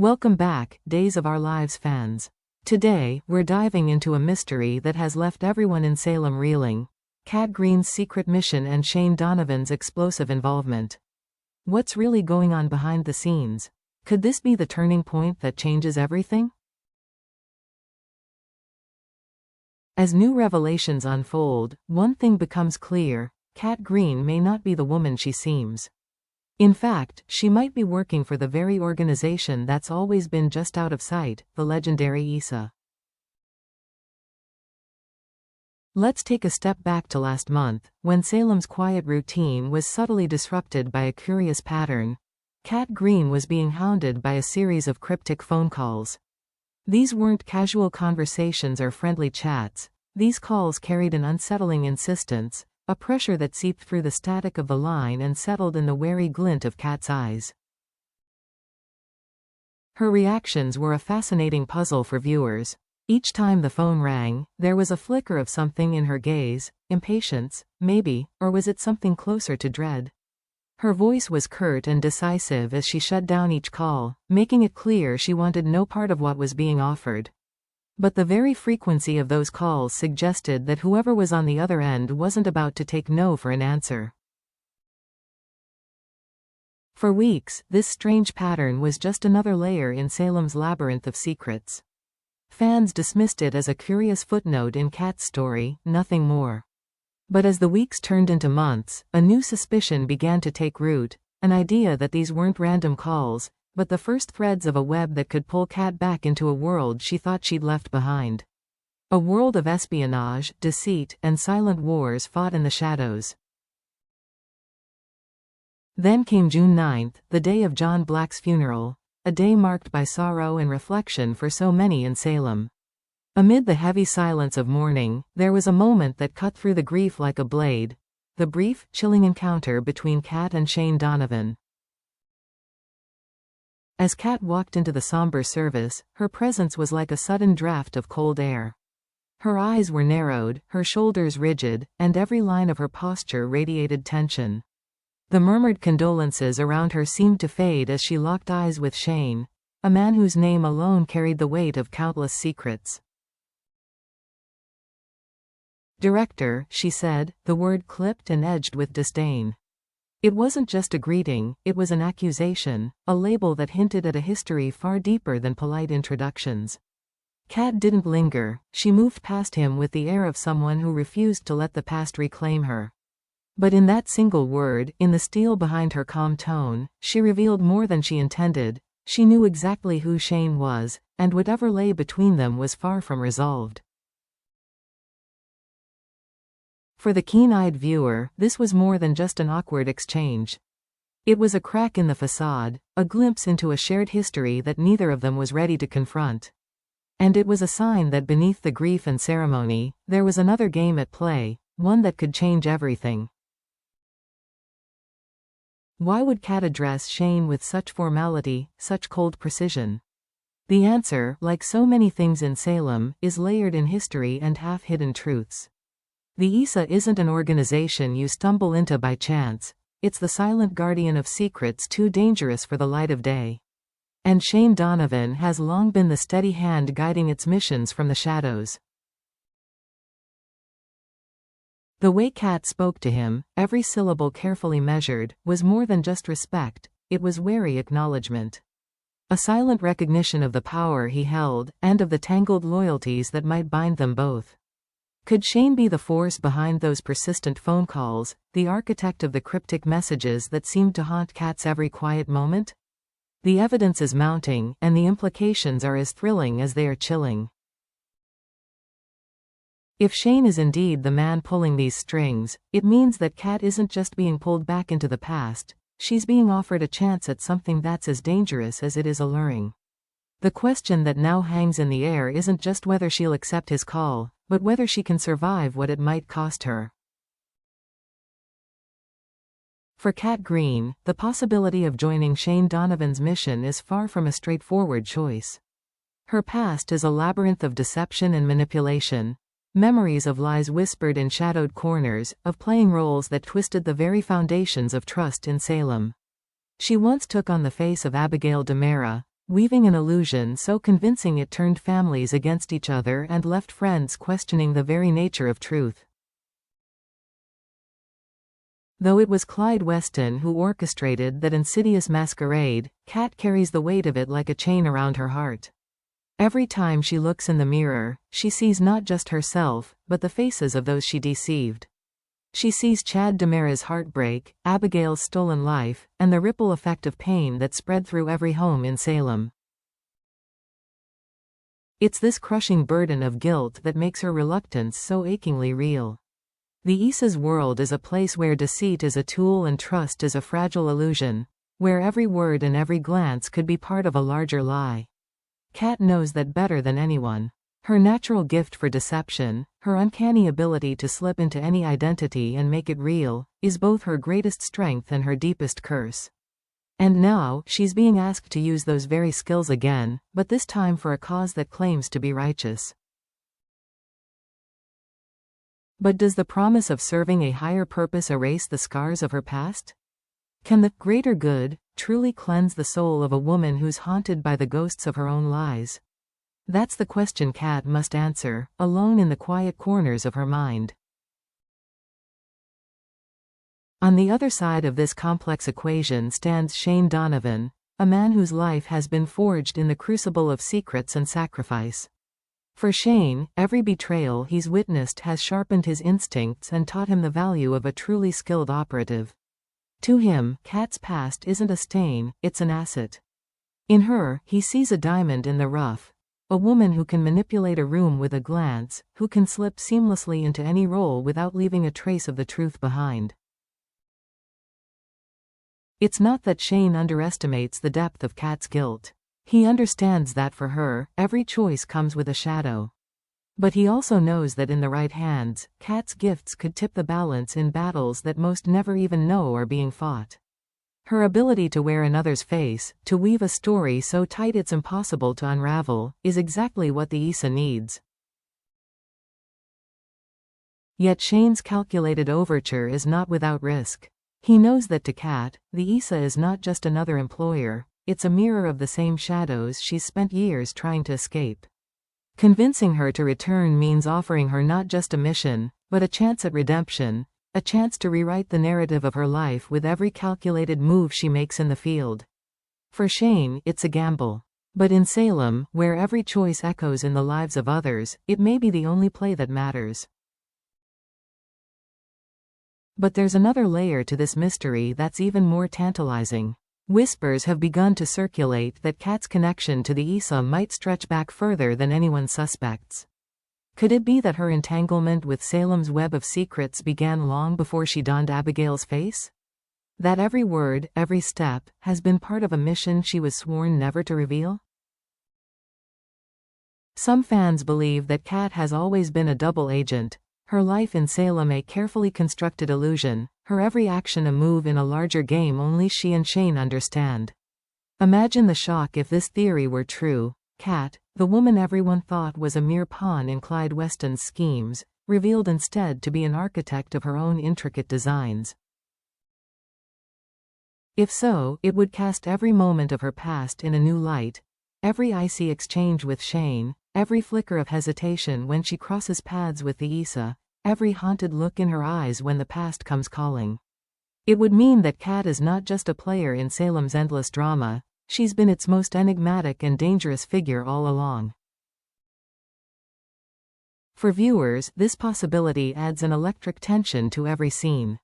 Welcome back, Days of Our Lives fans. Today, we're diving into a mystery that has left everyone in Salem reeling. Kat Green's secret mission and Shane Donovan's explosive involvement. What's really going on behind the scenes? Could this be the turning point that changes everything? As new revelations unfold, one thing becomes clear: Kat Green may not be the woman she seems. In fact, she might be working for the very organization that's always been just out of sight, the legendary ISA. Let's take a step back to last month, when Salem's quiet routine was subtly disrupted by a curious pattern. Kat Green was being hounded by a series of cryptic phone calls. These weren't casual conversations or friendly chats. These calls carried an unsettling insistence, a pressure that seeped through the static of the line and settled in the wary glint of Kat's eyes. Her reactions were a fascinating puzzle for viewers. Each time the phone rang, there was a flicker of something in her gaze: impatience, maybe, or was it something closer to dread? Her voice was curt and decisive as she shut down each call, making it clear she wanted no part of what was being offered. But the very frequency of those calls suggested that whoever was on the other end wasn't about to take no for an answer. For weeks, this strange pattern was just another layer in Salem's labyrinth of secrets. Fans dismissed it as a curious footnote in Kat's story, nothing more. But as the weeks turned into months, a new suspicion began to take root, an idea that these weren't random calls, but the first threads of a web that could pull Kat back into a world she thought she'd left behind. A world of espionage, deceit, and silent wars fought in the shadows. Then came June 9th, the day of John Black's funeral, a day marked by sorrow and reflection for so many in Salem. Amid the heavy silence of mourning, there was a moment that cut through the grief like a blade: the brief, chilling encounter between Kat and Shane Donovan. As Kat walked into the somber service, her presence was like a sudden draft of cold air. Her eyes were narrowed, her shoulders rigid, and every line of her posture radiated tension. The murmured condolences around her seemed to fade as she locked eyes with Shane, a man whose name alone carried the weight of countless secrets. "Director," she said, the word clipped and edged with disdain. It wasn't just a greeting, it was an accusation, a label that hinted at a history far deeper than polite introductions. Kat didn't linger, she moved past him with the air of someone who refused to let the past reclaim her. But in that single word, in the steel behind her calm tone, she revealed more than she intended. She knew exactly who Shane was, and whatever lay between them was far from resolved. For the keen-eyed viewer, this was more than just an awkward exchange. It was a crack in the facade, a glimpse into a shared history that neither of them was ready to confront. And it was a sign that beneath the grief and ceremony, there was another game at play, one that could change everything. Why would Kat address Shane with such formality, such cold precision? The answer, like so many things in Salem, is layered in history and half-hidden truths. The ISA isn't an organization you stumble into by chance, it's the silent guardian of secrets too dangerous for the light of day. And Shane Donovan has long been the steady hand guiding its missions from the shadows. The way Kat spoke to him, every syllable carefully measured, was more than just respect, it was wary acknowledgement. A silent recognition of the power he held, and of the tangled loyalties that might bind them both. Could Shane be the force behind those persistent phone calls, the architect of the cryptic messages that seemed to haunt Kat's every quiet moment? The evidence is mounting, and the implications are as thrilling as they are chilling. If Shane is indeed the man pulling these strings, it means that Kat isn't just being pulled back into the past, she's being offered a chance at something that's as dangerous as it is alluring. The question that now hangs in the air isn't just whether she'll accept his call, but whether she can survive what it might cost her. For Kat Green, the possibility of joining Shane Donovan's mission is far from a straightforward choice. Her past is a labyrinth of deception and manipulation, memories of lies whispered in shadowed corners, of playing roles that twisted the very foundations of trust in Salem. She once took on the face of Abigail DeMera, weaving an illusion so convincing it turned families against each other and left friends questioning the very nature of truth. Though it was Clyde Weston who orchestrated that insidious masquerade, Kat carries the weight of it like a chain around her heart. Every time she looks in the mirror, she sees not just herself, but the faces of those she deceived. She sees Chad Demara's heartbreak, Abigail's stolen life, and the ripple effect of pain that spread through every home in Salem. It's this crushing burden of guilt that makes her reluctance so achingly real. The Issa's world is a place where deceit is a tool and trust is a fragile illusion, where every word and every glance could be part of a larger lie. Kat knows that better than anyone. Her natural gift for deception, her uncanny ability to slip into any identity and make it real, is both her greatest strength and her deepest curse. And now, she's being asked to use those very skills again, but this time for a cause that claims to be righteous. But does the promise of serving a higher purpose erase the scars of her past? Can the greater good truly cleanse the soul of a woman who's haunted by the ghosts of her own lies? That's the question Kat must answer, alone in the quiet corners of her mind. On the other side of this complex equation stands Shane Donovan, a man whose life has been forged in the crucible of secrets and sacrifice. For Shane, every betrayal he's witnessed has sharpened his instincts and taught him the value of a truly skilled operative. To him, Kat's past isn't a stain, it's an asset. In her, he sees a diamond in the rough, a woman who can manipulate a room with a glance, who can slip seamlessly into any role without leaving a trace of the truth behind. It's not that Shane underestimates the depth of Kat's guilt. He understands that for her, every choice comes with a shadow. But he also knows that in the right hands, Kat's gifts could tip the balance in battles that most never even know are being fought. Her ability to wear another's face, to weave a story so tight it's impossible to unravel, is exactly what the Issa needs. Yet Shane's calculated overture is not without risk. He knows that to Kat, the Issa is not just another employer, it's a mirror of the same shadows she's spent years trying to escape. Convincing her to return means offering her not just a mission, but a chance at redemption, a chance to rewrite the narrative of her life with every calculated move she makes in the field. For Shane, it's a gamble. But in Salem, where every choice echoes in the lives of others, it may be the only play that matters. But there's another layer to this mystery that's even more tantalizing. Whispers have begun to circulate that Kat's connection to the Issa might stretch back further than anyone suspects. Could it be that her entanglement with Salem's web of secrets began long before she donned Abigail's face? That every word, every step, has been part of a mission she was sworn never to reveal? Some fans believe that Kat has always been a double agent, her life in Salem a carefully constructed illusion, her every action a move in a larger game only she and Shane understand. Imagine the shock if this theory were true. Kat, the woman everyone thought was a mere pawn in Clyde Weston's schemes, revealed instead to be an architect of her own intricate designs. If so, it would cast every moment of her past in a new light. Every icy exchange with Shane, every flicker of hesitation when she crosses paths with the Issa, every haunted look in her eyes when the past comes calling. It would mean that Kat is not just a player in Salem's endless drama, she's been its most enigmatic and dangerous figure all along. For viewers, this possibility adds an electric tension to every scene.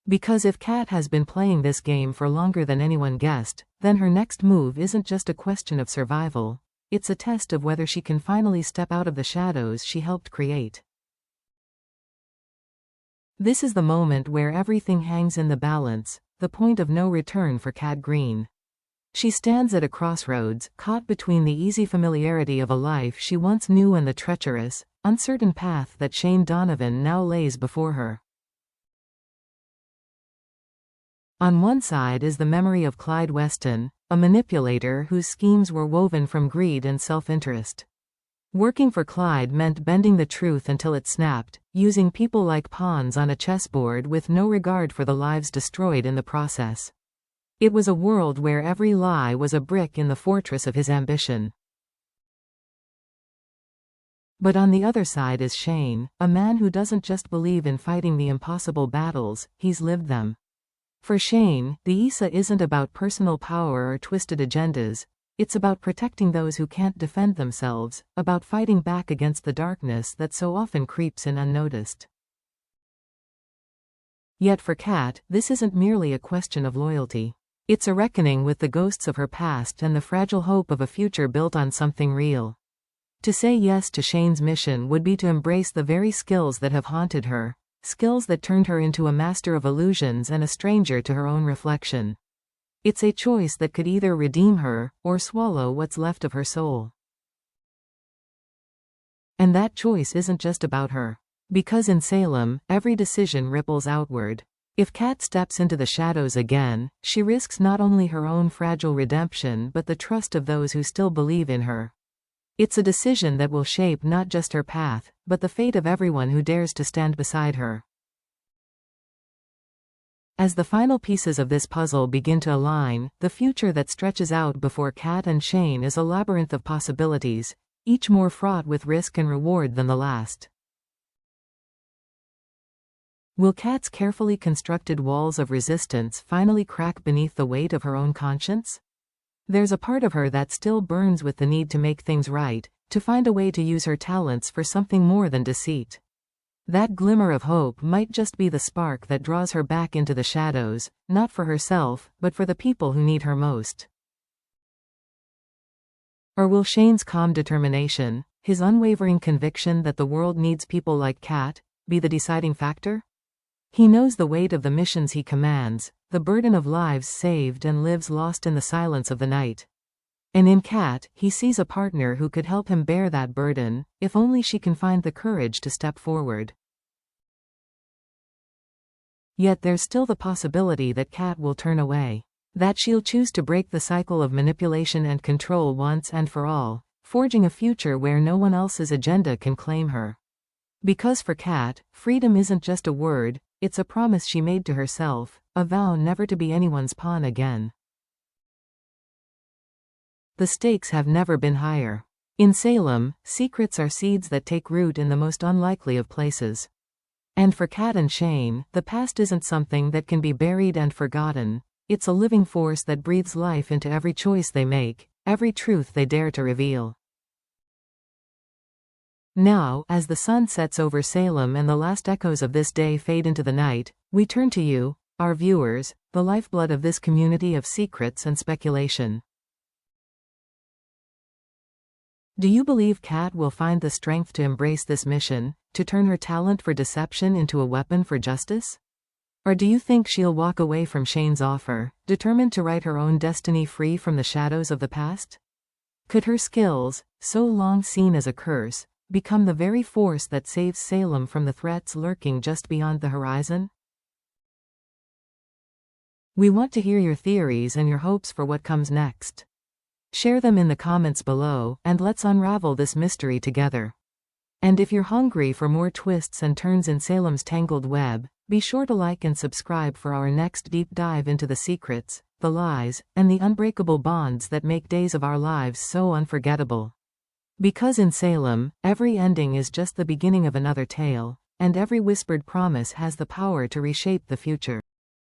Because if Kat has been playing this game for longer than anyone guessed, then her next move isn't just a question of survival, it's a test of whether she can finally step out of the shadows she helped create. This is the moment where everything hangs in the balance, the point of no return for Kat Green. She stands at a crossroads, caught between the easy familiarity of a life she once knew and the treacherous, uncertain path that Shane Donovan now lays before her. On one side is the memory of Clyde Weston, a manipulator whose schemes were woven from greed and self-interest. Working for Clyde meant bending the truth until it snapped, using people like pawns on a chessboard with no regard for the lives destroyed in the process. It was a world where every lie was a brick in the fortress of his ambition. But on the other side is Shane, a man who doesn't just believe in fighting the impossible battles, he's lived them. For Shane, the ISA isn't about personal power or twisted agendas, it's about protecting those who can't defend themselves, about fighting back against the darkness that so often creeps in unnoticed. Yet for Kat, this isn't merely a question of loyalty. It's a reckoning with the ghosts of her past and the fragile hope of a future built on something real. To say yes to Shane's mission would be to embrace the very skills that have haunted her, skills that turned her into a master of illusions and a stranger to her own reflection. It's a choice that could either redeem her, or swallow what's left of her soul. And that choice isn't just about her. Because in Salem, every decision ripples outward. If Kat steps into the shadows again, she risks not only her own fragile redemption but the trust of those who still believe in her. It's a decision that will shape not just her path, but the fate of everyone who dares to stand beside her. As the final pieces of this puzzle begin to align, the future that stretches out before Kat and Shane is a labyrinth of possibilities, each more fraught with risk and reward than the last. Will Kat's carefully constructed walls of resistance finally crack beneath the weight of her own conscience? There's a part of her that still burns with the need to make things right, to find a way to use her talents for something more than deceit. That glimmer of hope might just be the spark that draws her back into the shadows, not for herself, but for the people who need her most. Or will Shane's calm determination, his unwavering conviction that the world needs people like Kat, be the deciding factor? He knows the weight of the missions he commands, the burden of lives saved and lives lost in the silence of the night. And in Kat, he sees a partner who could help him bear that burden, if only she can find the courage to step forward. Yet there's still the possibility that Kat will turn away. That she'll choose to break the cycle of manipulation and control once and for all, forging a future where no one else's agenda can claim her. Because for Kat, freedom isn't just a word, it's a promise she made to herself, a vow never to be anyone's pawn again. The stakes have never been higher. In Salem, secrets are seeds that take root in the most unlikely of places. And for Kat and Shane, the past isn't something that can be buried and forgotten, it's a living force that breathes life into every choice they make, every truth they dare to reveal. Now, as the sun sets over Salem and the last echoes of this day fade into the night, we turn to you, our viewers, the lifeblood of this community of secrets and speculation. Do you believe Kat will find the strength to embrace this mission, to turn her talent for deception into a weapon for justice? Or do you think she'll walk away from Shane's offer, determined to write her own destiny free from the shadows of the past? Could her skills, so long seen as a curse, become the very force that saves Salem from the threats lurking just beyond the horizon? We want to hear your theories and your hopes for what comes next. Share them in the comments below, and let's unravel this mystery together. And if you're hungry for more twists and turns in Salem's tangled web, be sure to like and subscribe for our next deep dive into the secrets, the lies, and the unbreakable bonds that make days of our lives so unforgettable. Because in Salem, every ending is just the beginning of another tale, and every whispered promise has the power to reshape the future.